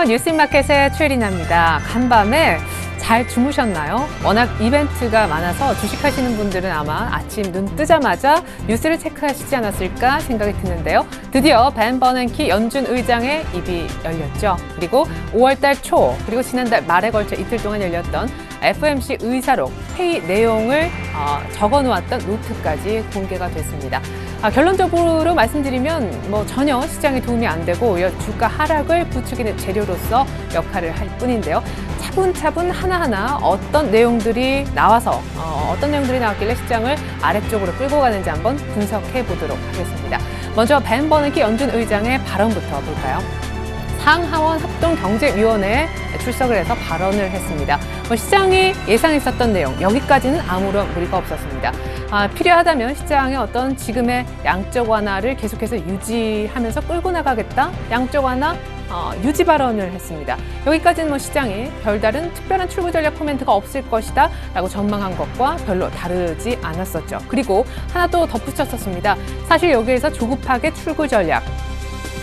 안녕하세요. 뉴스마켓의 최리나입니다. 간밤에 잘 주무셨나요? 워낙 이벤트가 많아서 주식하시는 분들은 아마 아침 눈 뜨자마자 뉴스를 체크하시지 않았을까 생각이 드는데요. 드디어 벤 버냉키 연준 의장의 입이 열렸죠. 그리고 5월달 초 그리고 지난달 말에 걸쳐 이틀 동안 열렸던 FOMC 의사록 회의 내용을 적어놓았던 노트까지 공개가 됐습니다. 결론적으로 말씀드리면 전혀 시장에 도움이 안 되고 오히려 주가 하락을 부추기는 재료로서 역할을 할 뿐인데요. 차분차분 하나하나 어떤 내용들이 나왔길래 시장을 아래쪽으로 끌고 가는지 한번 분석해 보도록 하겠습니다. 먼저 벤 버냉키 연준 의장의 발언부터 볼까요? 상하원 합동경제위원회에 출석을 해서 발언을 했습니다. 시장이 예상했었던 내용, 여기까지는 아무런 무리가 없었습니다. 필요하다면 시장의 어떤 지금의 양적 완화를 계속해서 유지하면서 끌고 나가겠다, 양적 완화 유지 발언을 했습니다. 여기까지는 시장이 별다른 특별한 출구 전략 코멘트가 없을 것이다 라고 전망한 것과 별로 다르지 않았었죠. 그리고 하나 또 덧붙였었습니다. 사실 여기에서 조급하게 출구 전략,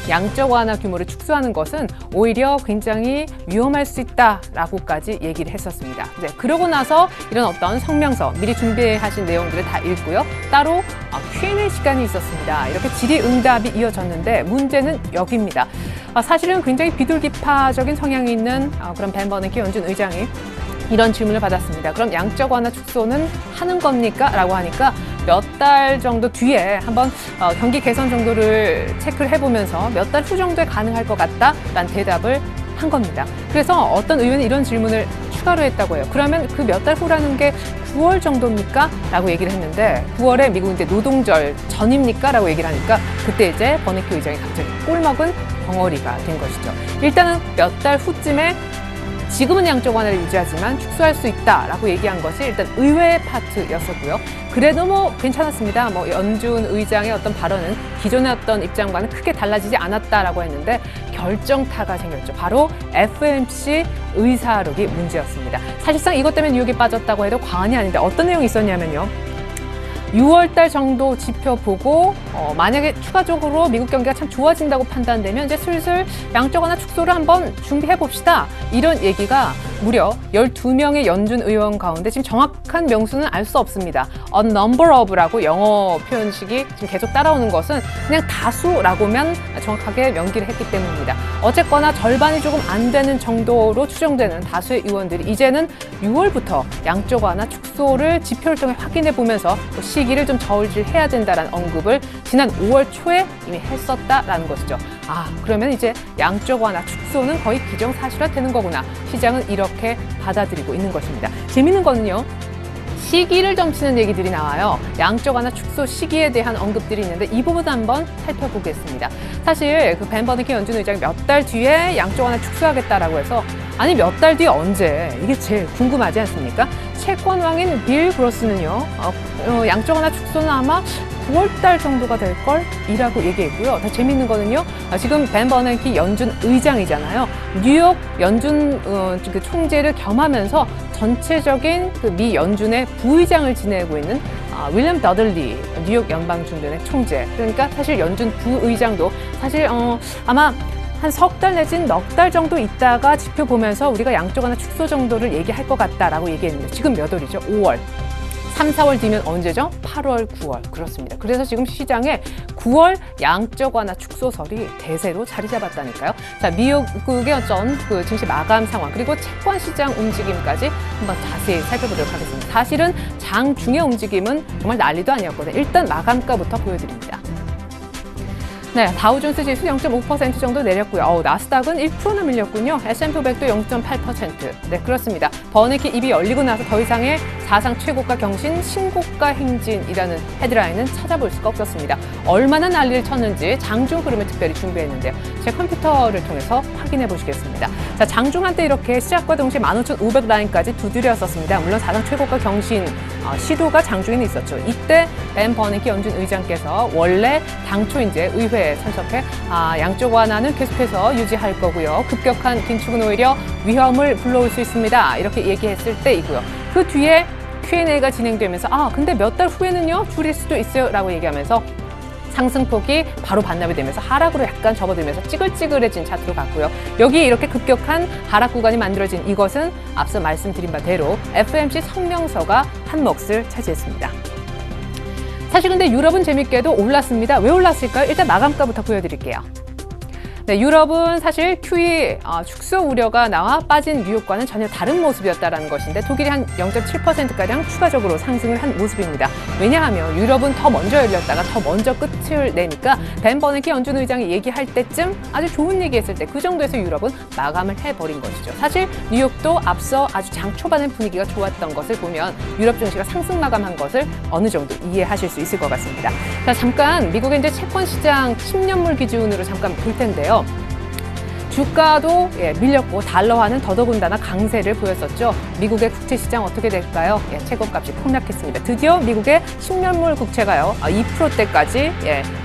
양적 완화 규모를 축소하는 것은 오히려 굉장히 위험할 수 있다라고까지 얘기를 했었습니다. 그러고 나서 이런 어떤 성명서, 미리 준비하신 내용들을 다 읽고요. 따로 Q&A 시간이 있었습니다. 이렇게 질의응답이 이어졌는데 문제는 여기입니다. 사실은 굉장히 비둘기파적인 성향이 있는 그런 벤 버냉키 연준 의장이 이런 질문을 받았습니다. 그럼 양적 완화 축소는 하는 겁니까? 라고 하니까 몇 달 정도 뒤에 한번 경기 개선 정도를 체크를 해보면서 몇 달 후 정도에 가능할 것 같다라는 대답을 한 겁니다. 그래서 어떤 의원이 이런 질문을 추가로 했다고 해요. 그러면 그 몇 달 후라는 게 9월 정도입니까? 라고 얘기를 했는데 9월에 미국 이제 노동절 전입니까? 라고 얘기를 하니까 그때 이제 버냉키 의장이 갑자기 꼴먹은 벙어리가 된 것이죠. 일단은 몇 달 후쯤에 지금은 양적 완화를 유지하지만 축소할 수 있다라고 얘기한 것이 일단 의외의 파트였었고요. 그래도 괜찮았습니다. 연준 의장의 어떤 발언은 기존의 어떤 입장과는 크게 달라지지 않았다라고 했는데 결정타가 생겼죠. 바로 FOMC 의사록이 문제였습니다. 사실상 이것 때문에 뉴욕이 빠졌다고 해도 과언이 아닌데 어떤 내용이 있었냐면요. 6월달 정도 지표 보고 만약에 추가적으로 미국 경기가 참 좋아진다고 판단되면 이제 슬슬 양적 완화 축소를 한번 준비해 봅시다. 이런 얘기가 무려 12명의 연준 의원 가운데 지금 정확한 명수는 알 수 없습니다. A number of라고 영어 표현식이 지금 계속 따라오는 것은 그냥 다수라고면 정확하게 명기를 했기 때문입니다. 어쨌거나 절반이 조금 안 되는 정도로 추정되는 다수의 의원들이 이제는 6월부터 양적 완화 축소를 지표를 통해 확인해 보면서 시기를 좀 저울질해야 된다는 언급을 지난 5월 초에 이미 했었다라는 것이죠. 그러면 이제 양적 완화 축소는 거의 기정사실화되는 거구나. 시장은 이렇게 받아들이고 있는 것입니다. 재미있는 거는요. 시기를 점치는 얘기들이 나와요. 양적 완화 축소 시기에 대한 언급들이 있는데 이 부분 한번 살펴보겠습니다. 사실 벤 버냉키 연준 의장이 몇 달 뒤에 양적 완화 축소하겠다라고 해서 아니 몇 달 뒤에 언제? 이게 제일 궁금하지 않습니까? 채권왕인 빌 그로스는요. 양적 완화 축소는 아마 9월달 정도가 될 걸 이라고 얘기했고요. 더 재밌는 거는요. 지금 벤 버냉키 연준 의장이잖아요. 뉴욕 연준 그 총재를 겸하면서 전체적인 그 미 연준의 부의장을 지내고 있는 윌리엄 더들리 뉴욕 연방준비은행 총재. 그러니까 사실 연준 부의장도 사실 아마 한 석 달 내지는 넉 달 정도 있다가 지표 보면서 우리가 양적 완화 축소 정도를 얘기할 것 같다라고 얘기했는데 지금 몇 월이죠? 5월. 3, 4월 뒤면 언제죠? 8월, 9월. 그렇습니다. 그래서 지금 시장에 9월 양적 완화 축소설이 대세로 자리 잡았다니까요. 자, 미국의 어떤 그 증시 마감 상황 그리고 채권 시장 움직임까지 한번 자세히 살펴보도록 하겠습니다. 사실은 장중의 움직임은 정말 난리도 아니었거든요. 일단 마감가부터 보여드립니다. 네, 다우존스 지수 0.5% 정도 내렸고요. 나스닥은 1%나 밀렸군요. S&P 500도 0.8%. 네, 그렇습니다. 버냉키 입이 열리고 나서 더 이상의 사상 최고가 경신, 신고가 행진이라는 헤드라인은 찾아볼 수가 없었습니다. 얼마나 난리를 쳤는지 장중 흐름을 특별히 준비했는데요. 제 컴퓨터를 통해서 확인해 보시겠습니다. 자, 장중 한때 이렇게 시작과 동시에 15,500 라인까지 두드렸었습니다. 물론 사상 최고가 경신 시도가 장중에는 있었죠. 이때 벤 버냉키 연준 의장께서 원래 당초 이제 의회에 참석해 양적 완화는 계속해서 유지할 거고요. 급격한 긴축은 오히려 위험을 불러올 수 있습니다. 이렇게 얘기했을 때이고요. 그 뒤에 Q&A가 진행되면서 근데 몇 달 후에는요 줄일 수도 있어요 라고 얘기하면서 상승폭이 바로 반납이 되면서 하락으로 약간 접어들면서 찌글찌글해진 차트로 갔고요. 여기 이렇게 급격한 하락 구간이 만들어진 이것은 앞서 말씀드린 바대로 FOMC 성명서가 한 몫을 차지했습니다. 사실 근데 유럽은 재밌게도 올랐습니다. 왜 올랐을까요? 일단 마감가부터 보여드릴게요. 네, 유럽은 사실 QE 축소 우려가 나와 빠진 뉴욕과는 전혀 다른 모습이었다는 것인데 독일이 한 0.7%가량 추가적으로 상승을 한 모습입니다. 왜냐하면 유럽은 더 먼저 열렸다가 더 먼저 끝을 내니까 벤 버냉키 연준 의장이 얘기할 때쯤 아주 좋은 얘기했을 때 그 정도에서 유럽은 마감을 해버린 것이죠. 사실 뉴욕도 앞서 아주 장 초반의 분위기가 좋았던 것을 보면 유럽 증시가 상승 마감한 것을 어느 정도 이해하실 수 있을 것 같습니다. 자, 잠깐 미국의 이제 채권 시장 10년물 기준으로 잠깐 볼 텐데요. 주가도 밀렸고 달러화는 더더군다나 강세를 보였었죠. 미국의 국채시장 어떻게 될까요? 채권값이 폭락했습니다. 드디어 미국의 10년물 국채가요 2%대까지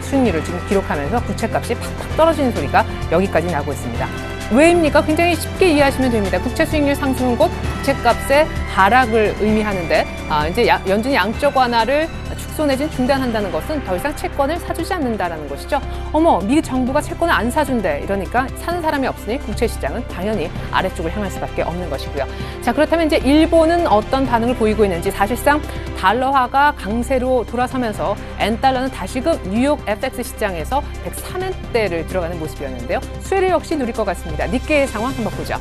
수익률을 지금 기록하면서 국채값이 팍팍 떨어지는 소리가 여기까지 나고 있습니다. 왜입니까? 굉장히 쉽게 이해하시면 됩니다. 국채 수익률 상승은 곧 국채값의 하락을 의미하는데 이제 연준이 양적 완화를 축소 내진 중단한다는 것은 더 이상 채권을 사주지 않는다라는 것이죠. 어머, 미 정부가 채권을 안 사준대. 이러니까 사는 사람이 없으니 국채 시장은 당연히 아래쪽을 향할 수밖에 없는 것이고요. 자, 그렇다면 이제 일본은 어떤 반응을 보이고 있는지 사실상 달러화가 강세로 돌아서면서 엔달러는 다시금 뉴욕 FX 시장에서 103엔대를 들어가는 모습이었는데요. 수혜를 역시 누릴 것 같습니다. 니케이의 상황 한번 보죠.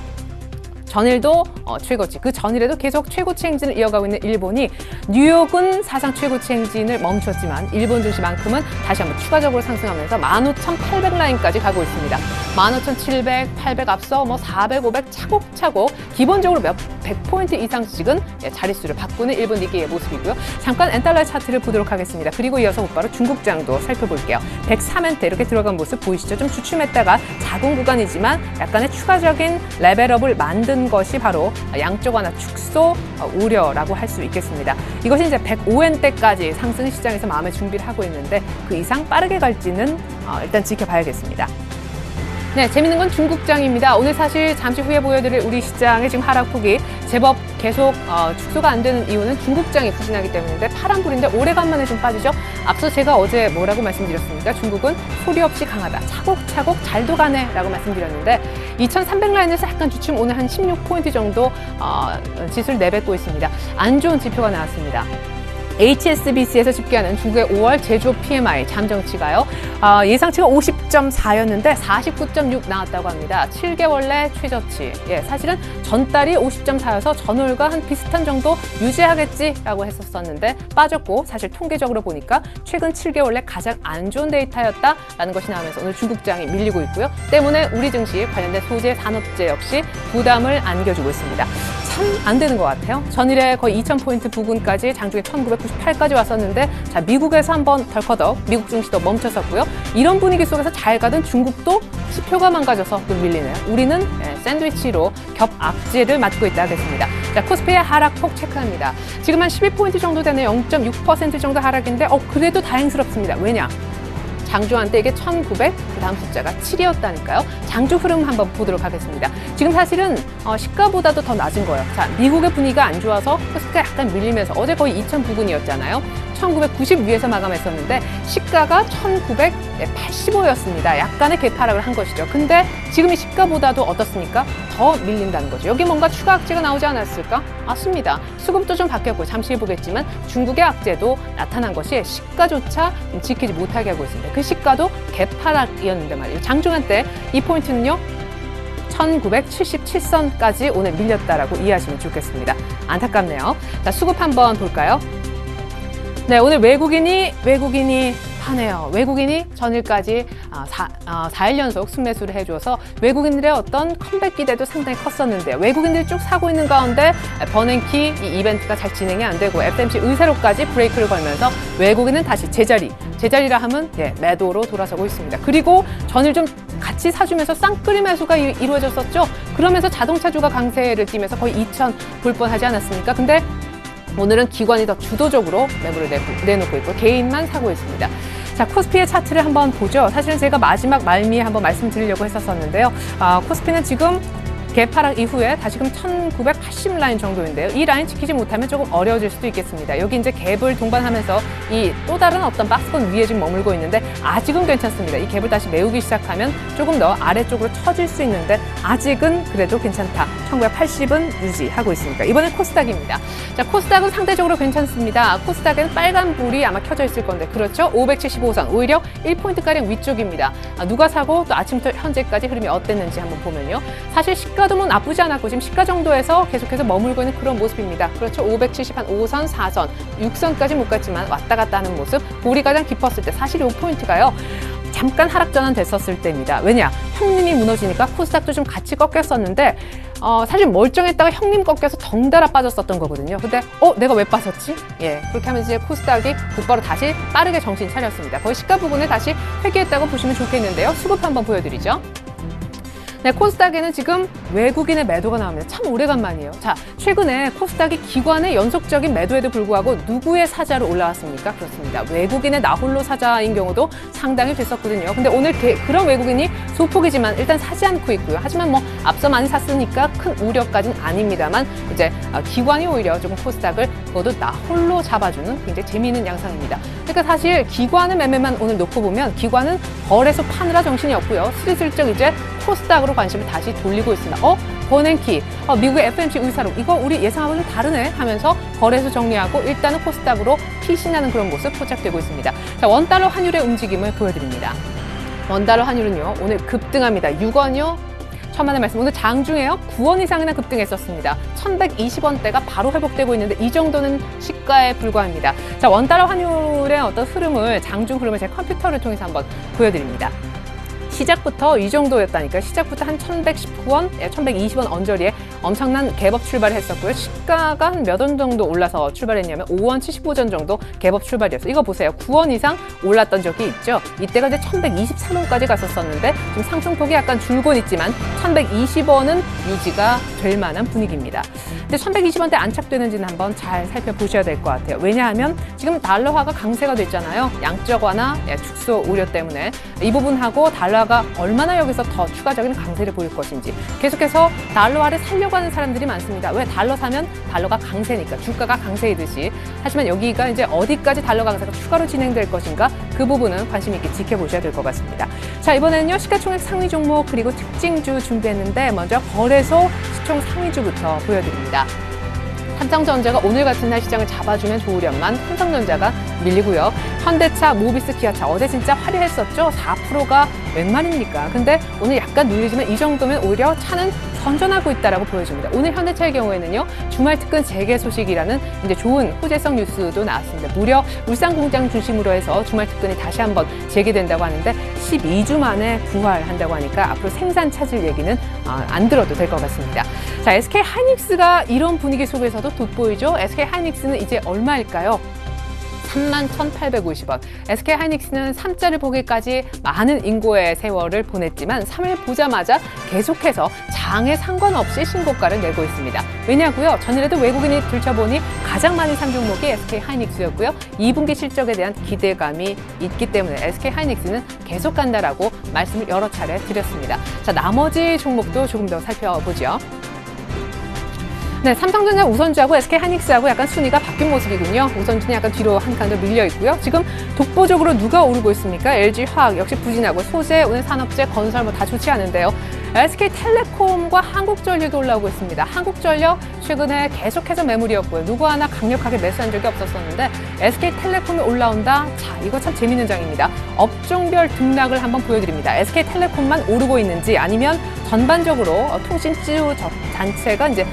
전일도 최고치, 그 전일에도 계속 최고치 행진을 이어가고 있는 일본이 뉴욕은 사상 최고치 행진을 멈췄지만 일본 증시만큼은 다시 한번 추가적으로 상승하면서 15,800 라인까지 가고 있습니다. 15,700, 800 앞서 400, 500 차곡차곡 기본적으로 몇 100포인트 이상씩은 자릿수를 바꾸는 일본 니케이의 모습이고요. 잠깐 엔달러 차트를 보도록 하겠습니다. 그리고 이어서 곧바로 중국장도 살펴볼게요. 103엔대 이렇게 들어간 모습 보이시죠? 좀 주춤했다가 작은 구간이지만 약간의 추가적인 레벨업을 만든 것이 바로 양적 완화 축소 우려라고 할 수 있겠습니다. 이것이 이제 105엔대까지 상승 시장에서 마음의 준비를 하고 있는데 그 이상 빠르게 갈지는 일단 지켜봐야겠습니다. 네, 재밌는 건 중국장입니다. 오늘 사실 잠시 후에 보여드릴 우리 시장의 지금 하락폭이 제법 계속 축소가 안 되는 이유는 중국장이 부진하기 때문인데 파란불인데 오래간만에 좀 빠지죠. 앞서 제가 어제 뭐라고 말씀드렸습니까? 중국은 소리 없이 강하다. 차곡차곡 잘도 가네 라고 말씀드렸는데 2300 라인에서 약간 주춤 오늘 한 16포인트 정도 지수를 내뱉고 있습니다. 안 좋은 지표가 나왔습니다. HSBC에서 집계하는 중국의 5월 제조업 PMI 잠정치가요. 예상치가 50.4였는데 49.6 나왔다고 합니다. 7개월 내 최저치. 사실은 전달이 50.4여서 전월과 한 비슷한 정도 유지하겠지라고 했었는데 빠졌고 사실 통계적으로 보니까 최근 7개월 내 가장 안 좋은 데이터였다라는 것이 나오면서 오늘 중국장이 밀리고 있고요. 때문에 우리 증시 관련된 소재 산업재 역시 부담을 안겨주고 있습니다. 참 안 되는 것 같아요. 전일에 거의 2000포인트 부근까지 장중에 1998까지 왔었는데 자 미국에서 한번 덜커덕 미국 증시도 멈췄었고요. 이런 분위기 속에서 잘 가던 중국도 지표가 망가져서 또 밀리네요. 우리는 샌드위치로 겹악재를 맞고 있다 하겠습니다. 자 코스피의 하락폭 체크합니다. 지금 한 12포인트 정도 되네요. 0.6% 정도 하락인데 그래도 다행스럽습니다. 왜냐? 장주 한때 이게 1900, 그 다음 숫자가 7이었다니까요. 장주 흐름 한번 보도록 하겠습니다. 지금 사실은 시가보다도 더 낮은 거예요. 자, 미국의 분위기가 안 좋아서 코스피가 약간 밀리면서 어제 거의 2000 부근이었잖아요. 1990 위에서 마감했었는데 시가가 1985였습니다. 약간의 개파락을 한 것이죠. 근데 지금 이 시가보다도 어떻습니까? 더 밀린다는 거죠. 여기 뭔가 추가 악재가 나오지 않았을까? 맞습니다. 수급도 좀 바뀌었고 잠시 보겠지만 중국의 악재도 나타난 것이 시가조차 지키지 못하게 하고 있습니다. 그 시가도 개파락이었는데 말이에요. 장중한 때 이 포인트는요. 1977선까지 오늘 밀렸다라고 이해하시면 좋겠습니다. 안타깝네요. 자, 수급 한번 볼까요? 네, 오늘 외국인이 하네요. 외국인이 전일까지 4일 연속 순매수를 해줘서 외국인들의 어떤 컴백 기대도 상당히 컸었는데요. 외국인들이 쭉 사고 있는 가운데 버냉키 이 이벤트가 잘 진행이 안 되고 FOMC 의사로까지 브레이크를 걸면서 외국인은 다시 제자리라 하면 매도로 돌아서고 있습니다. 그리고 전일 좀 같이 사주면서 쌍끌이 매수가 이루어졌었죠. 그러면서 자동차주가 강세를 띠면서 거의 2,000 볼 뻔하지 않았습니까? 근데 오늘은 기관이 더 주도적으로 매물을 내놓고 있고 개인만 사고 있습니다. 자, 코스피의 차트를 한번 보죠. 사실은 제가 마지막 말미에 한번 말씀드리려고 했었는데요. 코스피는 지금 개파락 이후에 다시금 1980 라인 정도인데요. 이 라인 지키지 못하면 조금 어려워질 수도 있겠습니다. 여기 이제 갭을 동반하면서 이 또 다른 어떤 박스권 위에 지금 머물고 있는데 아직은 괜찮습니다. 이 갭을 다시 메우기 시작하면 조금 더 아래쪽으로 처질 수 있는데 아직은 그래도 괜찮다. 1980은 유지하고 있으니까. 이번엔 코스닥입니다. 자, 코스닥은 상대적으로 괜찮습니다. 코스닥에는 빨간 불이 아마 켜져 있을 건데 그렇죠? 575선 오히려 1포인트가량 위쪽입니다. 누가 사고 또 아침부터 현재까지 흐름이 어땠는지 한번 보면요. 사실 시가도 뭐 나쁘지 않았고 지금 시가 정도에서 계속해서 머물고 있는 그런 모습입니다. 그렇죠? 570한 5선, 4선, 6선까지 못 갔지만 왔다 갔다 하는 모습. 볼이 가장 깊었을 때 사실 5포인트가요. 잠깐 하락 전환 됐었을 때입니다. 왜냐? 형님이 무너지니까 코스닥도 좀 같이 꺾였었는데 사실 멀쩡했다가 형님 꺾여서 덩달아 빠졌었던 거거든요. 근데 내가 왜 빠졌지? 예, 그렇게 하면 이제 코스닥이 곧바로 다시 빠르게 정신 차렸습니다. 거의 시가 부분에 다시 회귀했다고 보시면 좋겠는데요. 수급 한번 보여드리죠. 네, 코스닥에는 지금 외국인의 매도가 나옵니다. 참 오래간만이에요. 자, 최근에 코스닥이 기관의 연속적인 매도에도 불구하고 누구의 사자로 올라왔습니까? 그렇습니다. 외국인의 나홀로 사자인 경우도 상당히 됐었거든요. 근데 오늘 그런 외국인이 소폭이지만 일단 사지 않고 있고요. 하지만 뭐 앞서 많이 샀으니까 큰 우려까지는 아닙니다만 이제 기관이 오히려 조금 코스닥을 그것도 나홀로 잡아주는 굉장히 재미있는 양상입니다. 그러니까 사실 기관의 매매만 오늘 놓고 보면 기관은 거래소 파느라 정신이 없고요. 슬슬쩍 이제 코스닥으로 관심을 다시 돌리고 있습니다. 버냉키, 미국의 FMC 의사록, 이거 우리 예상하고 좀 다르네 하면서 거래소 정리하고 일단은 코스닥으로 피신하는 그런 모습 포착되고 있습니다. 자, 원달러 환율의 움직임을 보여드립니다. 원달러 환율은요, 오늘 급등합니다. 6원이요. 천만의 말씀, 오늘 장중에요 9원 이상이나 급등했었습니다. 1120원대가 바로 회복되고 있는데 이 정도는 시가에 불과합니다. 자, 원달러 환율의 어떤 흐름을, 장중 흐름을 제 컴퓨터를 통해서 한번 보여드립니다. 시작부터 이 정도였다니까요. 시작부터 한 1119원, 1120원 언저리에 엄청난 갭업 출발을 했었고요. 시가가 한 몇 원 정도 올라서 출발했냐면 5원 75전 정도 갭업 출발이었어요. 이거 보세요. 9원 이상 올랐던 적이 있죠. 이때가 이제 1123원까지 갔었었는데 지금 상승폭이 약간 줄곤 있지만 1120원은 유지가 될 만한 분위기입니다. 근데 1120원대 안착되는지는 한번 잘 살펴보셔야 될 것 같아요. 왜냐하면 지금 달러화가 강세가 됐잖아요. 양적 완화, 축소 우려 때문에 이 부분하고 달러가 얼마나 여기서 더 추가적인 강세를 보일 것인지 계속해서 달러화를 살려고 하는 사람들이 많습니다. 왜? 달러 사면 달러가 강세니까, 주가가 강세이듯이. 하지만 여기가 이제 어디까지 달러 강세가 추가로 진행될 것인가, 그 부분은 관심 있게 지켜보셔야 될 것 같습니다. 자, 이번에는요 시가총액 상위 종목 그리고 특징주 준비했는데 먼저 거래소 시총 상위주부터 보여드립니다. 삼성전자가 오늘 같은 날 시장을 잡아주면 좋으련만 삼성전자가 밀리고요. 현대차, 모비스, 기아차 어제 진짜 화려했었죠. 4%가 웬 말입니까? 근데 오늘 약간 눌리지만 이 정도면 오히려 차는 선전하고 있다라고 보여집니다. 오늘 현대차의 경우에는요, 주말 특근 재개 소식이라는 이제 좋은 호재성 뉴스도 나왔습니다. 무려 울산 공장 중심으로 해서 주말 특근이 다시 한번 재개된다고 하는데 12주 만에 부활한다고 하니까 앞으로 생산 차질 얘기는 안 들어도 될 것 같습니다. 자, SK 하이닉스가 이런 분위기 속에서도 돋보이죠. SK 하이닉스는 이제 얼마일까요? 31,850원. SK 하이닉스는 3자를 보기까지 많은 인고의 세월을 보냈지만 3일 보자마자 계속해서 장에 상관없이 신고가를 내고 있습니다. 왜냐고요? 전일에도 외국인이 들춰보니 가장 많이 산 종목이 SK 하이닉스였고요. 2분기 실적에 대한 기대감이 있기 때문에 SK 하이닉스는 계속 간다라고 말씀을 여러 차례 드렸습니다. 자, 나머지 종목도 조금 더 살펴보죠. 네, 삼성전자 우선주하고 SK 하이닉스하고 약간 순위가 바뀐 모습이군요. 우선주는 약간 뒤로 한 칸 더 밀려 있고요. 지금 독보적으로 누가 오르고 있습니까? LG화학 역시 부진하고 소재, 오늘 산업재, 건설 뭐 다 좋지 않은데요. SK텔레콤과 한국전력이 올라오고 있습니다. 한국전력 최근에 계속해서 매물이었고요. 누구 하나 강력하게 매수한 적이 없었었는데 SK텔레콤이 올라온다. 자, 이거 참 재밌는 장입니다. 업종별 등락을 한번 보여드립니다. SK텔레콤만 오르고 있는지 아니면 전반적으로 통신주 단체가 이제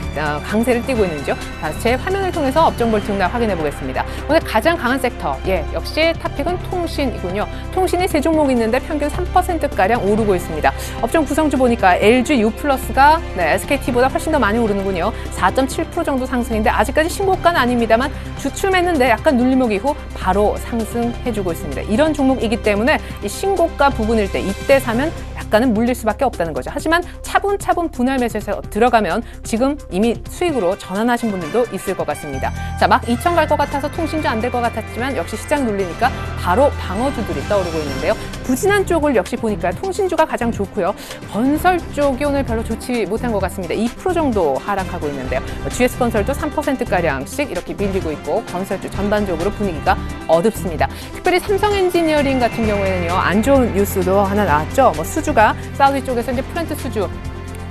강세를 띠고 있는지요. 자, 제 화면을 통해서 업종별 등락 확인해 보겠습니다. 오늘 가장 강한 섹터, 역시 탑픽은 통신이군요. 통신이 세 종목 있는데 평균 3%가량 오르고 있습니다. 업종 구성주 보니까 LG U+가 SKT보다 훨씬 더 많이 오르는군요. 4.7% 정도 상승인데 아직까지 신고가는 아닙니다만 주춤했는데 약간 눌림목 이후 바로 상승해주고 있습니다. 이런 종목이기 때문에 이 신고가 부분일 때 이때 사면 약간은 물릴 수밖에 없다는 거죠. 하지만 차분차분 분할 매수해서 들어가면 지금 이미 수익으로 전환하신 분들도 있을 것 같습니다. 자, 막 2천 갈 것 같아서 통신주 안 될 것 같았지만 역시 시장 눌리니까 바로 방어주들이 떠오르고 있는데요. 부진한 쪽을 역시 보니까 통신주가 가장 좋고요. 건설 쪽이 오늘 별로 좋지 못한 것 같습니다. 2% 정도 하락하고 있는데요. GS건설도 3%가량씩 이렇게 밀리고 있고 건설주 전반적으로 분위기가 어둡습니다. 특별히 삼성엔지니어링 같은 경우에는요. 안 좋은 뉴스도 하나 나왔죠. 뭐 수주가 사우디 쪽에서 이제 플랜트 수주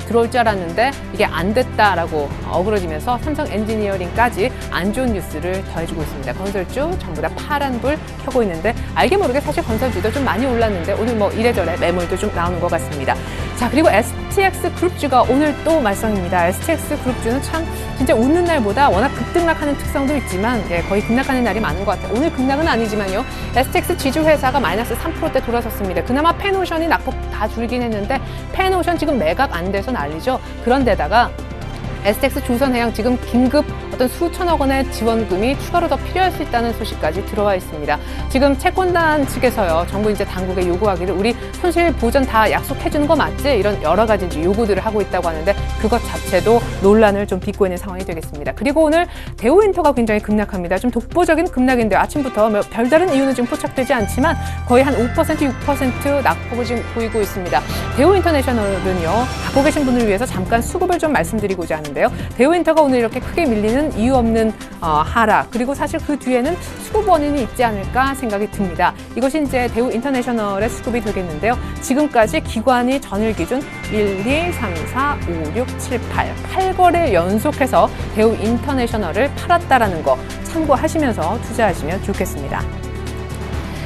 들어올 줄 알았는데 이게 안 됐다라고 어그러지면서 삼성 엔지니어링까지 안 좋은 뉴스를 더해주고 있습니다. 건설주 전부 다 파란불 켜고 있는데 알게 모르게 사실 건설주도 좀 많이 올랐는데 오늘 뭐 이래저래 매물도 좀 나오는 것 같습니다. 자, 그리고 STX 그룹주가 오늘 또 말썽입니다. STX 그룹주는 참 진짜 웃는 날보다 워낙 급등락하는 특성도 있지만 거의 급락하는 날이 많은 것 같아요. 오늘 급락은 아니지만요. STX 지주회사가 마이너스 3%대 돌아섰습니다. 그나마 펜오션이 낙폭 다 줄긴 했는데 펜오션 지금 매각 안 돼서 난리죠. 그런데다가 STX 조선해양 지금 긴급 어떤 수천억 원의 지원금이 추가로 더 필요할 수 있다는 소식까지 들어와 있습니다. 지금 채권단 측에서요, 정부 이제 당국에 요구하기를 우리 손실 보전 다 약속해 주는 거 맞지? 이런 여러 가지 이제 요구들을 하고 있다고 하는데 그것 자체도 논란을 좀 빚고 있는 상황이 되겠습니다. 그리고 오늘 대우인터가 굉장히 급락합니다. 좀 독보적인 급락인데 아침부터 뭐 별다른 이유는 지금 포착되지 않지만 거의 한 5%, 6% 낙폭을 지금 보이고 있습니다. 대우인터내셔널은요, 갖고 계신 분을 위해서 잠깐 수급을 좀 말씀드리고자 하는데요. 대우인터가 오늘 이렇게 크게 밀리는 이유 없는 하락, 그리고 사실 그 뒤에는 수급 원인이 있지 않을까 생각이 듭니다. 이것이 이제 대우인터내셔널의 수급이 되겠는데요. 지금까지 기관이 전일 기준 1, 2, 3, 4, 5, 6, 7, 8거래 연속해서 대우인터내셔널을 팔았다라는 거 참고하시면서 투자하시면 좋겠습니다.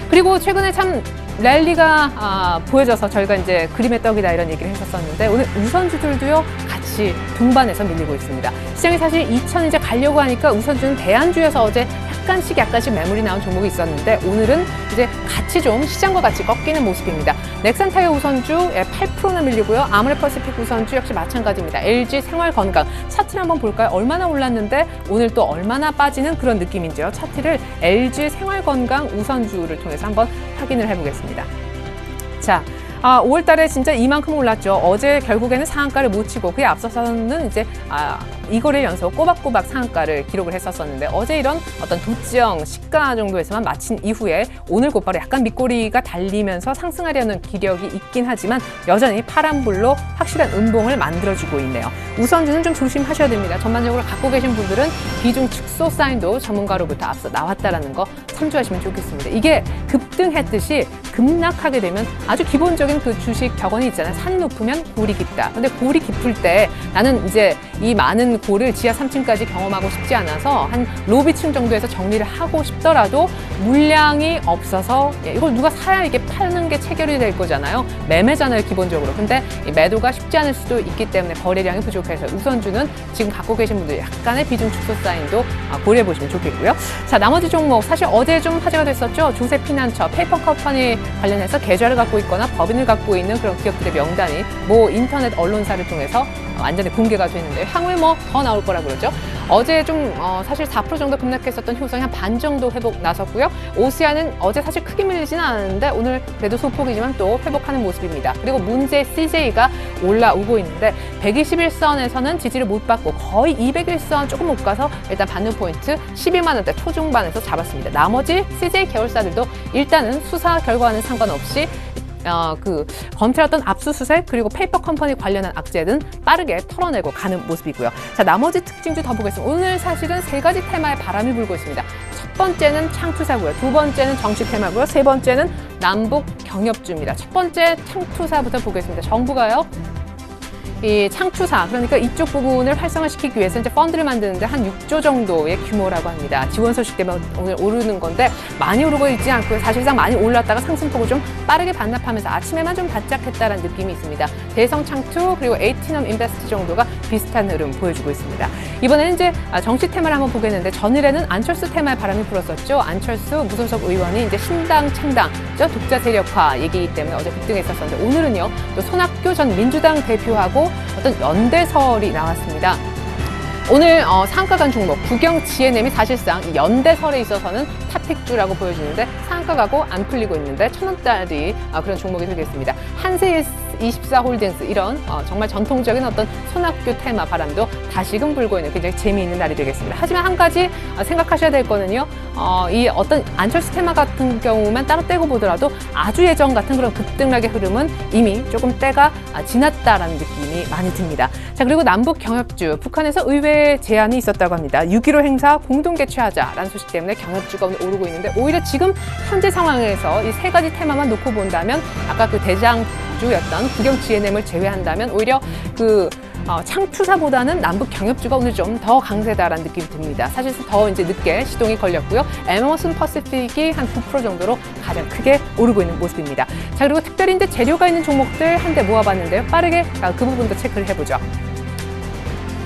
그리고 최근에 참 랠리가 보여져서 저희가 이제 그림의 떡이다 이런 얘기를 했었었는데 오늘 우선주들도요 같이 동반해서 밀리고 있습니다. 시장이 사실 2000 이제 가려고 하니까 우선주는 대안주에서 어제 약간씩 매물이 나온 종목이 있었는데 오늘은 이제 같이 좀 시장과 같이 꺾이는 모습입니다. 넥산타이어 우선주 8%나 밀리고요. 아모레퍼시픽 우선주 역시 마찬가지입니다. LG 생활건강 차트를 한번 볼까요? 얼마나 올랐는데 오늘 또 얼마나 빠지는 그런 느낌인지요. 차트를 LG 생활건강 우선주를 통해서 한번 확인을 해보겠습니다. 자, 5월 달에 진짜 이만큼 올랐죠. 어제 결국에는 상한가를 못 치고 그에 앞서서는 이제 2거래 연속 꼬박꼬박 상한가를 기록을 했었는데 어제 이런 어떤 도지형 시가 정도에서만 마친 이후에 오늘 곧바로 약간 밑꼬리가 달리면서 상승하려는 기력이 있긴 하지만 여전히 파란불로 확실한 음봉을 만들어주고 있네요. 우선주는 좀 조심하셔야 됩니다. 전반적으로 갖고 계신 분들은 비중 축소 사인도 전문가로부터 앞서 나왔다라는 거 참조하시면 좋겠습니다. 이게 급등했듯이 급락하게 되면 아주 기본적인 그 주식 격언이 있잖아요. 산 높으면 골이 깊다. 근데 골이 깊을 때 나는 이제 이 많은 골을 지하 3층까지 경험하고 싶지 않아서 한 로비층 정도에서 정리를 하고 싶더라도 물량이 없어서 이걸 누가 사야 이게 파는 게 체결이 될 거잖아요. 매매잖아요, 기본적으로. 근데 이 매도가 쉽지 않을 수도 있기 때문에 거래량이 부족해서 우선주는 지금 갖고 계신 분들 약간의 비중 축소 사인도 고려해 보시면 좋겠고요. 자, 나머지 종목 사실 어제 좀 화제가 됐었죠. 조세피난처, 페이퍼컴퍼니 관련해서 계좌를 갖고 있거나 법인을 갖고 있는 그런 기업들의 명단이 모 인터넷 언론사를 통해서 완전히 공개가 되는데 향후에 뭐 더 나올 거라 그러죠. 어제 좀 사실 4% 정도 급락했었던 효성이 한 반 정도 회복 나섰고요. 오시아는 어제 사실 크게 밀리지는 않았는데 오늘 그래도 소폭이지만 또 회복하는 모습입니다. 그리고 문제 CJ가 올라오고 있는데 121선에서는 지지를 못 받고 거의 201선 조금 못 가서 일단 받는 포인트 12만 원대 초중반에서 잡았습니다. 나머지 CJ 계열사들도 일단은 수사 결과와는 상관없이 검찰 어떤 압수수색 그리고 페이퍼 컴퍼니 관련한 악재는 빠르게 털어내고 가는 모습이고요. 자, 나머지 특징주 더 보겠습니다. 오늘 사실은 세 가지 테마의 바람이 불고 있습니다. 첫 번째는 창투사고요. 두 번째는 정치 테마고요. 세 번째는 남북 경협주입니다. 첫 번째 창투사부터 보겠습니다. 정부가요. 이 창투사, 그러니까 이쪽 부분을 활성화시키기 위해서 이제 펀드를 만드는데 한 6조 정도의 규모라고 합니다. 지원 소식 때문에 오늘 오르는 건데 많이 오르고 있지 않고요. 사실상 많이 올랐다가 상승폭을 좀 빠르게 반납하면서 아침에만 좀 바짝했다라는 느낌이 있습니다. 대성창투 그리고 에이티넘 인베스트 정도가 비슷한 흐름 보여주고 있습니다. 이번에는 이제 정치 테마를 한번 보겠는데 전일에는 안철수 테마의 바람이 불었었죠. 안철수 무소속 의원이 이제 신당 창당, 독자 세력화 얘기 때문에 어제 급등했었는데 오늘은요 또 손학규 전 민주당 대표하고 어떤 연대설이 나왔습니다. 오늘 상한가 간 종목 국영 GNM이 사실상 연대설에 있어서는 탑픽주라고 보여지는데 상한가 가고 안 풀리고 있는데 1,000원짜리 그런 종목이 되겠습니다. 한세 24홀딩스 이런 정말 전통적인 어떤 손학규 테마 바람도 다시금 불고 있는 굉장히 재미있는 날이 되겠습니다. 하지만 한 가지 생각하셔야 될 거는요. 이 어떤 안철수 테마 같은 경우만 따로 떼고 보더라도 아주 예전 같은 그런 급등락의 흐름은 이미 조금 때가 지났다라는 느낌이 많이 듭니다. 자, 그리고 남북 경협주, 북한에서 의회 제안이 있었다고 합니다. 6.15 행사 공동 개최하자라는 소식 때문에 경협주가 오늘 오르고 있는데 오히려 지금 현재 상황에서 이 세 가지 테마만 놓고 본다면 아까 그 대장주였던 국영 GNM을 제외한다면 오히려 그 창투사보다는 남북 경협주가 오늘 좀 더 강세다라는 느낌이 듭니다. 사실상 더 이제 늦게 시동이 걸렸고요. 에머슨 퍼시픽이 한 9% 정도로 가장 크게 오르고 있는 모습입니다. 자, 그리고 특별히 이제 재료가 있는 종목들 한데 모아봤는데요. 빠르게 그 부분도 체크를 해보죠.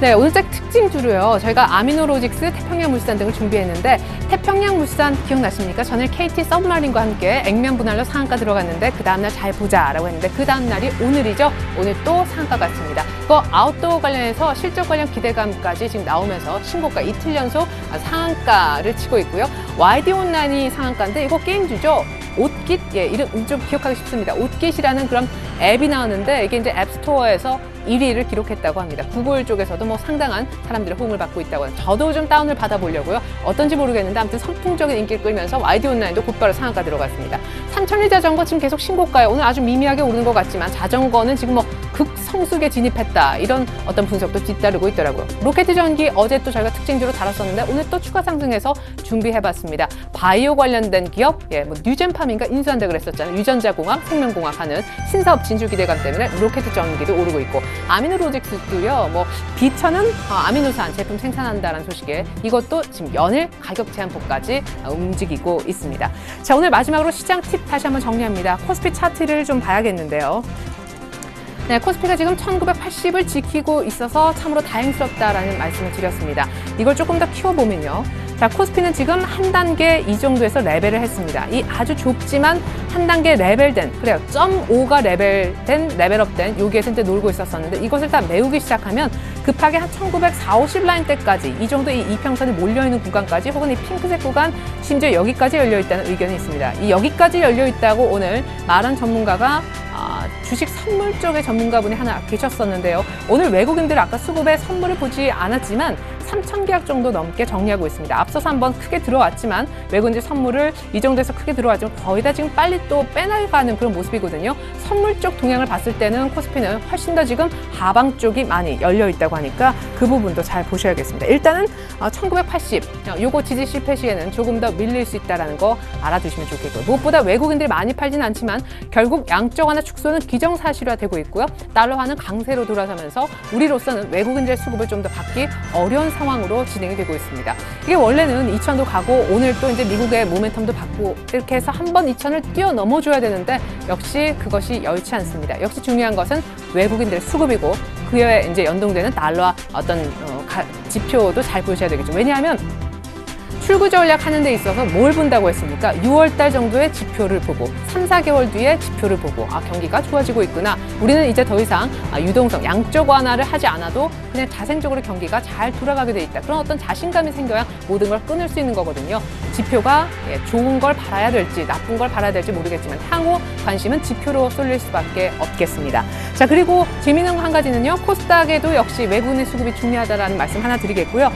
네, 오늘 특징주로요. 저희가 아미노로직스, 태평양물산 등을 준비했는데 태평양물산 기억나십니까? 전일 KT 서브마린과 함께 액면 분할로 상한가 들어갔는데 그 다음날 잘 보자라고 했는데 그 다음날이 오늘이죠. 오늘 또 상한가 같습니다. 그 아웃도어 관련해서 실적 관련 기대감까지 지금 나오면서 신고가 이틀 연속 상한가를 치고 있고요. YD 온라인이 상한가인데 이거 게임주죠. 옷깃, 이름 좀 기억하기 쉽습니다. 옷깃이라는 그런 앱이 나왔는데 이게 이제 앱스토어에서 1위를 기록했다고 합니다. 구글 쪽에서도 뭐 상당한 사람들의 호응을 받고 있다고 합니다. 저도 좀 다운을 받아보려고요. 어떤지 모르겠는데 아무튼 선풍적인 인기를 끌면서 YD 온라인도 곧바로 상한가 들어갔습니다. 삼천리 자전거 지금 계속 신고가에 오늘 아주 미미하게 오르는 것 같지만 자전거는 지금 뭐 극성수기에 진입했다. 이런 어떤 분석도 뒤따르고 있더라고요. 로켓전기 어제 또 저희가 특징주로 다뤘었는데 오늘 또 추가 상승해서 준비해봤습니다. 바이오 관련된 기업, 뭐 뉴젠팜인가 인수한다 그랬었잖아요. 유전자공학, 생명공학 하는 신사업 진출 기대감 때문에 로켓전기도 오르고 있고 아미노로직스도요. 뭐 비천은 아미노산 제품 생산한다라는 소식에 이것도 지금 연일 가격 제한폭까지 움직이고 있습니다. 자, 오늘 마지막으로 시장 팁 다시 한번 정리합니다. 코스피 차트를 좀 봐야겠는데요. 네, 코스피가 지금 1980을 지키고 있어서 참으로 다행스럽다라는 말씀을 드렸습니다. 이걸 조금 더 키워보면요. 자, 코스피는 지금 한 단계 이 정도에서 레벨을 했습니다. 이 아주 좁지만 한 단계 레벨된, 그래요. 0.5가 레벨업된 여기에서 이제 놀고 있었었는데 이것을 다 메우기 시작하면 급하게 한 1940, 50 라인대까지 이 정도 이 이평선이 몰려있는 구간까지 혹은 이 핑크색 구간 심지어 여기까지 열려있다는 의견이 있습니다. 이 여기까지 열려있다고 오늘 말한 전문가가 주식 선물 쪽의 전문가분이 하나 계셨었는데요. 오늘 외국인들 아까 수급에 선물을 보지 않았지만 3,000계약 정도 넘게 정리하고 있습니다. 앞서서 한번 크게 들어왔지만 외국인들 선물을 이 정도에서 크게 들어왔지만 거의 다 지금 빨리 또 빼나가는 그런 모습이거든요. 선물 쪽 동향을 봤을 때는 코스피는 훨씬 더 지금 하방 쪽이 많이 열려 있다고 하니까 그 부분도 잘 보셔야겠습니다. 일단은 1980 요거 지지 실패 시에는 조금 더 밀릴 수 있다는 거 알아두시면 좋겠고요. 무엇보다 외국인들이 많이 팔진 않지만 결국 양적 완화 축소는 기정사실화되고 있고요. 달러화는 강세로 돌아서면서 우리로서는 외국인들의 수급을 좀 더 받기 어려운 상황으로 진행이 되고 있습니다. 이게 원래는 2,000도 가고 오늘 또 이제 미국의 모멘텀도 받고 이렇게 해서 한 번 2,000을 뛰어넘어줘야 되는데 역시 그것이 여의치 않습니다. 역시 중요한 것은 외국인들의 수급이고 그에 이제 연동되는 달러와 어떤 지표도 잘 보셔야 되겠죠. 왜냐하면 출구 전략 하는 데 있어서 뭘 본다고 했습니까? 6월 달 정도의 지표를 보고 3, 4개월 뒤에 지표를 보고 경기가 좋아지고 있구나. 우리는 이제 더 이상 유동성, 양적 완화를 하지 않아도 그냥 자생적으로 경기가 잘 돌아가게 돼 있다. 그런 어떤 자신감이 생겨야 모든 걸 끊을 수 있는 거거든요. 지표가 좋은 걸 바라야 될지 나쁜 걸 바라야 될지 모르겠지만 향후 관심은 지표로 쏠릴 수밖에 없겠습니다. 자, 그리고 재미있는 거 한 가지는요. 코스닥에도 역시 외국인의 수급이 중요하다라는 말씀 하나 드리겠고요.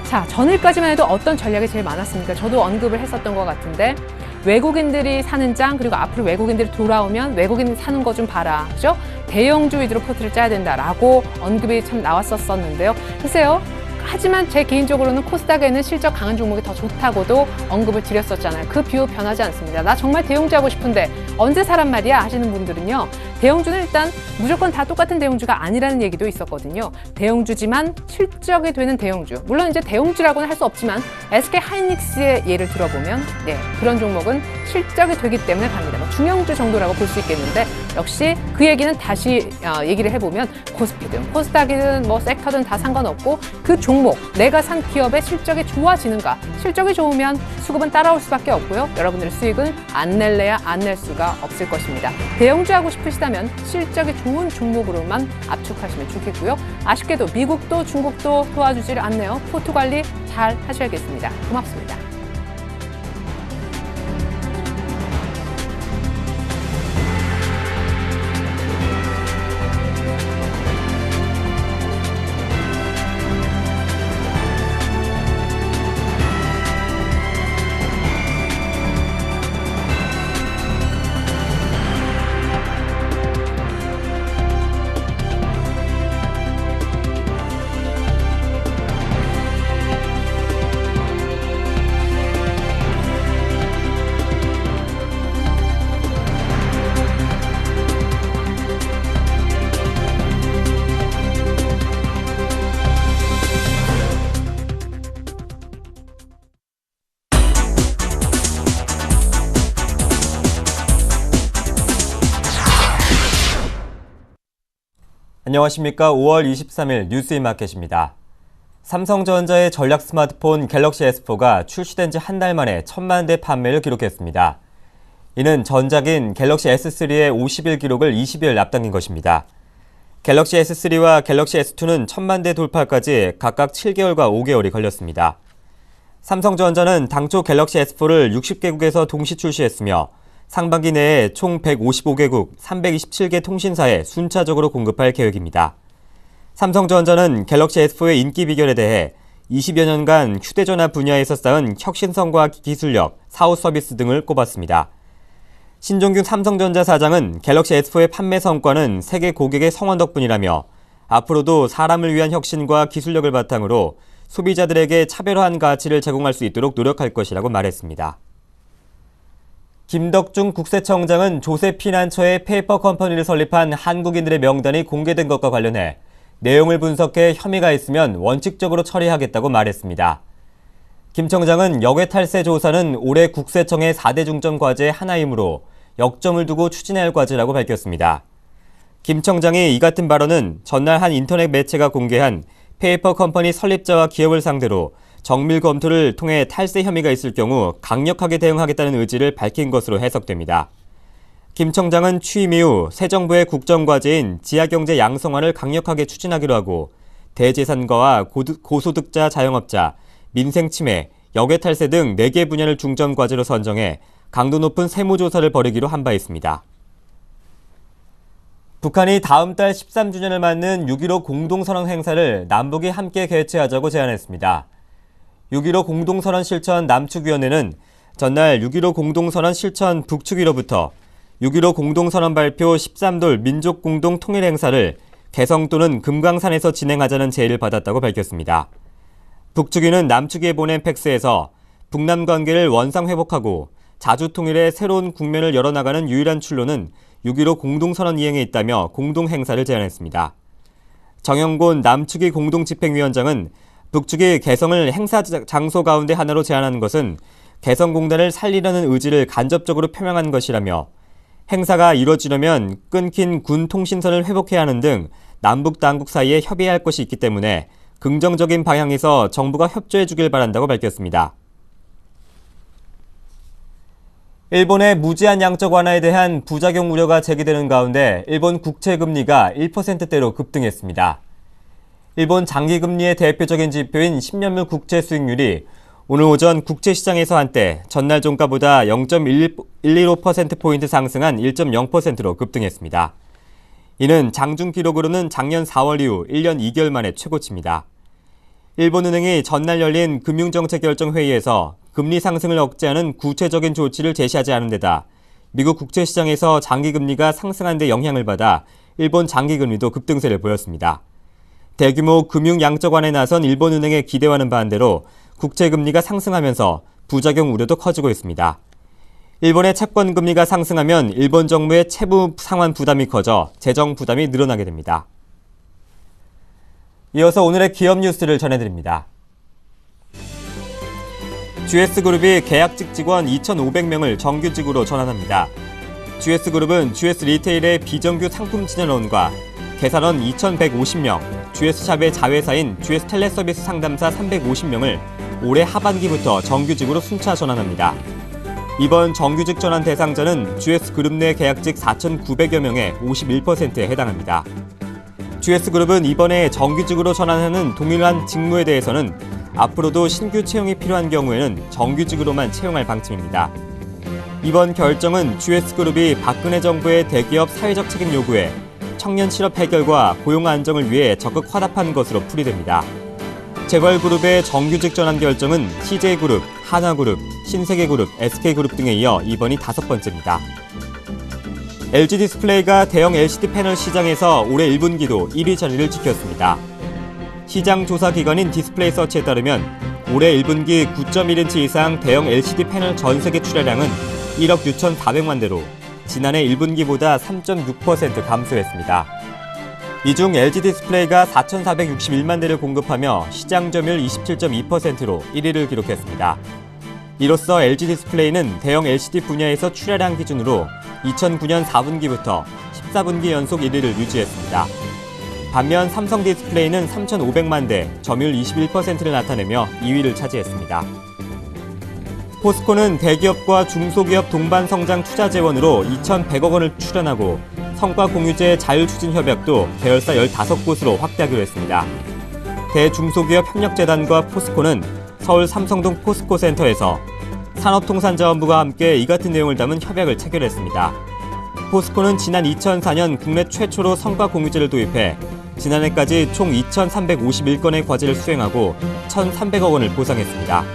자, 전일까지만 해도 어떤 전략이 제일 많았습니까? 저도 언급을 했었던 것 같은데 외국인들이 사는 장 그리고 앞으로 외국인들이 돌아오면 외국인 사는 거 좀 봐라. 그죠? 대형주 위주로 포트를 짜야 된다라고 언급이 참 나왔었는데요. 글쎄요. 하지만 제 개인적으로는 코스닥에는 실적 강한 종목이 더 좋다고도 언급을 드렸었잖아요. 그 비유 변하지 않습니다. 나 정말 대형주 하고 싶은데 언제 사란 말이야 하시는 분들은요. 대형주는 일단 무조건 다 똑같은 대형주가 아니라는 얘기도 있었거든요. 대형주지만 실적이 되는 대형주. 물론 이제 대형주라고는 할 수 없지만 SK하이닉스의 예를 들어보면 그런 종목은 실적이 되기 때문에 갑니다. 뭐 중형주 정도라고 볼 수 있겠는데 역시 그 얘기는 다시 얘기를 해보면 코스피든 코스닥이든 뭐 섹터든 다 상관없고 그 종목, 내가 산 기업의 실적이 좋아지는가. 실적이 좋으면 수급은 따라올 수밖에 없고요. 여러분들의 수익은 안 낼래야 안 낼 수가 없을 것입니다. 대형주 하고 싶으시다면 실적이 좋은 종목으로만 압축하시면 좋겠고요. 아쉽게도 미국도 중국도 도와주질 않네요. 포트 관리 잘 하셔야겠습니다. 고맙습니다. 안녕하십니까. 5월 23일 뉴스인마켓입니다. 삼성전자의 전략 스마트폰 갤럭시 S4가 출시된 지 한 달 만에 1000만 대 판매를 기록했습니다. 이는 전작인 갤럭시 S3의 50일 기록을 20일 앞당긴 것입니다. 갤럭시 S3와 갤럭시 S2는 1000만 대 돌파까지 각각 7개월과 5개월이 걸렸습니다. 삼성전자는 당초 갤럭시 S4를 60개국에서 동시 출시했으며 상반기 내에 총 155개국 327개 통신사에 순차적으로 공급할 계획입니다. 삼성전자는 갤럭시 S4의 인기 비결에 대해 20여 년간 휴대전화 분야에서 쌓은 혁신성과 기술력, 사후 서비스 등을 꼽았습니다. 신종균 삼성전자 사장은 갤럭시 S4의 판매 성과는 세계 고객의 성원 덕분이라며 앞으로도 사람을 위한 혁신과 기술력을 바탕으로 소비자들에게 차별화한 가치를 제공할 수 있도록 노력할 것이라고 말했습니다. 김덕중 국세청장은 조세피난처의 페이퍼 컴퍼니를 설립한 한국인들의 명단이 공개된 것과 관련해 내용을 분석해 혐의가 있으면 원칙적으로 처리하겠다고 말했습니다. 김 청장은 역외탈세 조사는 올해 국세청의 4대 중점 과제의 하나이므로 역점을 두고 추진해야 할 과제라고 밝혔습니다. 김 청장이 이 같은 발언은 전날 한 인터넷 매체가 공개한 페이퍼 컴퍼니 설립자와 기업을 상대로 정밀 검토를 통해 탈세 혐의가 있을 경우 강력하게 대응하겠다는 의지를 밝힌 것으로 해석됩니다. 김 청장은 취임 이후 새 정부의 국정과제인 지하경제 양성화를 강력하게 추진하기로 하고 대재산가와 고소득자 자영업자, 민생침해, 역외탈세 등 4개 분야를 중점과제로 선정해 강도 높은 세무조사를 벌이기로 한 바 있습니다. 북한이 다음 달 13주년을 맞는 6.15 공동선언 행사를 남북이 함께 개최하자고 제안했습니다. 6.15 공동선언 실천 남측위원회는 전날 6.15 공동선언 실천 북측위로부터 6.15 공동선언 발표 13돌 민족공동통일행사를 개성 또는 금강산에서 진행하자는 제의를 받았다고 밝혔습니다. 북측위는 남측에 보낸 팩스에서 북남 관계를 원상회복하고 자주통일의 새로운 국면을 열어나가는 유일한 출로는 6.15 공동선언 이행에 있다며 공동행사를 제안했습니다. 정영곤 남측위 공동집행위원장은 북측이 개성을 행사 장소 가운데 하나로 제안하는 것은 개성공단을 살리려는 의지를 간접적으로 표명한 것이라며 행사가 이루어지려면 끊긴 군 통신선을 회복해야 하는 등 남북 당국 사이에 협의해야 할 것이 있기 때문에 긍정적인 방향에서 정부가 협조해 주길 바란다고 밝혔습니다. 일본의 무제한 양적 완화에 대한 부작용 우려가 제기되는 가운데 일본 국채금리가 1%대로 급등했습니다. 일본 장기금리의 대표적인 지표인 10년물 국채 수익률이 오늘 오전 국채시장에서 한때 전날 종가보다 0.115%포인트 상승한 1.0%로 급등했습니다. 이는 장중 기록으로는 작년 4월 이후 1년 2개월 만에 최고치입니다. 일본은행이 전날 열린 금융정책결정회의에서 금리 상승을 억제하는 구체적인 조치를 제시하지 않은 데다 미국 국채시장에서 장기금리가 상승한 데 영향을 받아 일본 장기금리도 급등세를 보였습니다. 대규모 금융 양적 완화에 나선 일본은행의 기대와는 반대로 국채금리가 상승하면서 부작용 우려도 커지고 있습니다. 일본의 채권금리가 상승하면 일본 정부의 채무 상환 부담이 커져 재정 부담이 늘어나게 됩니다. 이어서 오늘의 기업 뉴스를 전해드립니다. GS그룹이 계약직 직원 2,500명을 정규직으로 전환합니다. GS그룹은 GS 리테일의 비정규 상품 진연원과 계산원 2,150명, GS샵의 자회사인 GS텔레서비스 상담사 350명을 올해 하반기부터 정규직으로 순차 전환합니다. 이번 정규직 전환 대상자는 GS그룹 내 계약직 4,900여 명의 51%에 해당합니다. GS그룹은 이번에 정규직으로 전환하는 동일한 직무에 대해서는 앞으로도 신규 채용이 필요한 경우에는 정규직으로만 채용할 방침입니다. 이번 결정은 GS그룹이 박근혜 정부의 대기업 사회적 책임 요구에 청년 실업 해결과 고용 안정을 위해 적극 화답한 것으로 풀이됩니다. 재벌그룹의 정규직 전환 결정은 CJ그룹, 한화그룹, 신세계그룹, SK그룹 등에 이어 이번이 5번째입니다. LG디스플레이가 대형 LCD 패널 시장에서 올해 1분기도 1위 자리를 지켰습니다. 시장 조사 기관인 디스플레이 서치에 따르면 올해 1분기 9.1인치 이상 대형 LCD 패널 전 세계 출하량은 1억 6,400만 대로 지난해 1분기보다 3.6% 감소했습니다. 이 중 LG디스플레이가 4,461만 대를 공급하며 시장 점유율 27.2%로 1위를 기록했습니다. 이로써 LG디스플레이는 대형 LCD 분야에서 출하량 기준으로 2009년 4분기부터 14분기 연속 1위를 유지했습니다. 반면 삼성 디스플레이는 3,500만 대, 점유율 21%를 나타내며 2위를 차지했습니다. 포스코는 대기업과 중소기업 동반 성장 투자 재원으로 2,100억 원을 출연하고 성과 공유제 자율추진협약도 계열사 15곳으로 확대하기로 했습니다. 대중소기업 협력재단과 포스코는 서울 삼성동 포스코센터에서 산업통상자원부가 함께 이 같은 내용을 담은 협약을 체결했습니다. 포스코는 지난 2004년 국내 최초로 성과 공유제를 도입해 지난해까지 총 2,351건의 과제를 수행하고 1,300억 원을 보상했습니다.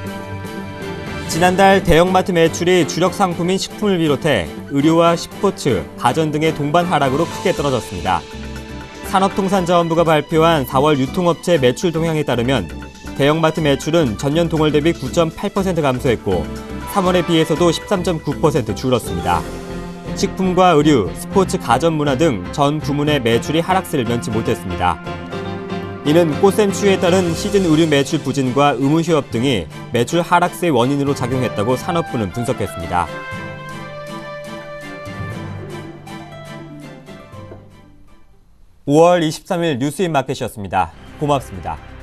지난달 대형마트 매출이 주력 상품인 식품을 비롯해 의류와 스포츠, 가전 등의 동반 하락으로 크게 떨어졌습니다. 산업통상자원부가 발표한 4월 유통업체 매출 동향에 따르면 대형마트 매출은 전년 동월 대비 9.8% 감소했고 3월에 비해서도 13.9% 줄었습니다. 식품과 의류, 스포츠, 가전 문화 등 전 부문의 매출이 하락세를 면치 못했습니다. 이는 꽃샘 추위에 따른 시즌 의류 매출 부진과 의무 휴업 등이 매출 하락세의 원인으로 작용했다고 산업부는 분석했습니다. (5월 23일) 뉴스인마켓이었습니다. 고맙습니다.